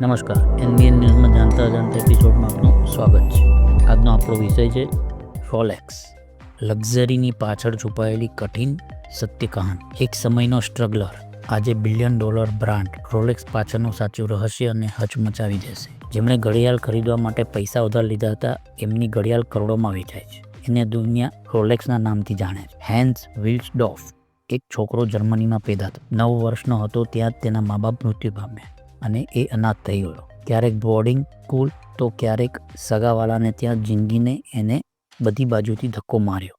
નમસ્કાર, એનબીએન ન્યૂઝમાં જાણતા અજાણતા એપિસોડમાં આપનું સ્વાગત છે. આજનો આપણો વિષય છે રોલેક્સ, લક્ઝરીની પાછળ છુપાયેલી કઠિન સત્ય કહાની. એક સમયનો સ્ટ્રગલર આજે $1 બિલિયન બ્રાન્ડ રોલેક્સ પાછળનું સાચું રહસ્ય અને હચમચાવી દેશે. જેમણે ઘડિયાળ ખરીદવા માટે પૈસા ઉધાર લીધા હતા, એમની ઘડિયાળ કરોડોમાં વેચાય છે. એને દુનિયા રોલેક્સના નામથી જાણે છે. હેન્સ વિલ્સડોર્ફ એક છોકરો જર્મનીમાં પેદા થયો. 9 વર્ષનો હતો ત્યાં જ તેના મા બાપ મૃત્યુ પામ્યા અને એ અનાથ થઈ ગયો. ક્યારેક બોર્ડિંગ સ્કૂલ તો ક્યારેક સગાવાલાને ત્યાં જિંદગીને એને બધી બાજુથી ધક્કો માર્યો.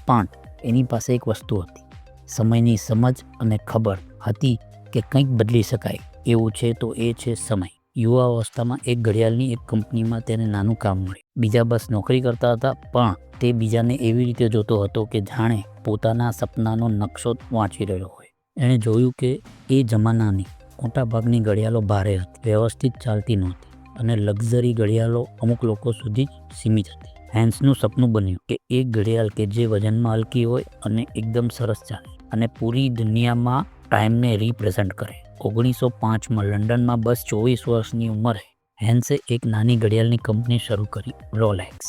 પણ એની પાસે એક વસ્તુ હતી, સમયની સમજ અને ખબર હતી કે કંઈક બદલી શકાય એવું છે તો એ છે સમય. યુવા અવસ્થામાં એક ઘડિયાળની એક કંપનીમાં તેને નાનું કામ મળ્યું. બીજા બસ નોકરી કરતા હતા, પણ તે બીજાને એવી રીતે જોતો હતો કે જાણે પોતાના સપનાનો નકશો વાંચી રહ્યો હોય. એણે જોયું કે એ જમાનાની મોટાભાગની ઘડિયાળો ભારે હતી, વ્યવસ્થિત ચાલતી નહોતી અને લક્ઝરી ઘડિયાળો અમુક લોકો સુધી જ સીમિત હતી. હેન્સનું સપનું બન્યું કે એક ઘડિયાળ કે જે વજનમાં હલકી હોય અને એકદમ સરસ ચાલે અને પૂરી દુનિયામાં ટાઈમને રિપ્રેઝન્ટ કરે. 1905માં લંડનમાં બસ 24 વર્ષની ઉંમરે હેન્સે એક નાની ઘડિયાળની કંપની શરૂ કરી, રોલેક્સ.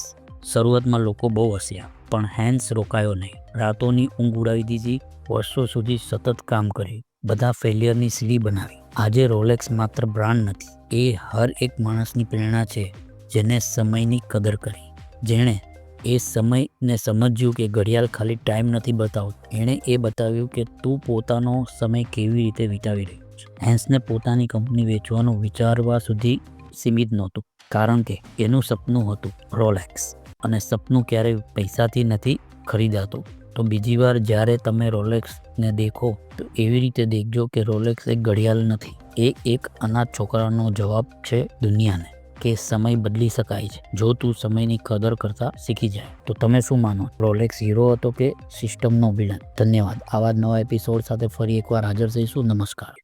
શરૂઆતમાં લોકો બહુ હસ્યા, પણ હેન્સ રોકાયો નહીં. રાતોની ઊંઘ ઉડાવી દીધી, વર્ષો સુધી સતત કામ કર્યું, બધા ફેલિયરની સીડી બનાવી. આજે રોલેક્સ માત્ર બ્રાન્ડ નથી, એ હર એક માણસની પ્રેરણા છે જેને સમયની કદર કરી, જેણે એ સમયને સમજ્યું કે ઘડિયાળ ખાલી ટાઈમ નથી બતાવતું, એણે એ બતાવ્યું કે તું પોતાનો સમય કેવી રીતે વિતાવી રહ્યો છે. હેન્સને પોતાની કંપની વેચવાનું વિચારવા સુધી સીમિત નહોતું, કારણ કે એનું સપનું હતું રોલેક્સ, અને સપનું ક્યારેય પૈસાથી નથી ખરીદાતું. તો બીજી વાર જ્યારે તમે રોલેક્સને દેખો તો એવી રીતે દેખજો કે રોલેક્સ એક ઘડિયાળ નથી, એ એક અનાથ છોકરાનો જવાબ છે દુનિયાને કે સમય બદલી શકાય છે જો તું સમયની કદર કરતા શીખી જાય. તો તમે શું માનો, રોલેક્સ હીરો હતો કે સિસ્ટમનો વિલન? ધન્યવાદ. આવા જ નવા એપિસોડ સાથે ફરી એકવાર હાજર થઈશું. નમસ્કાર.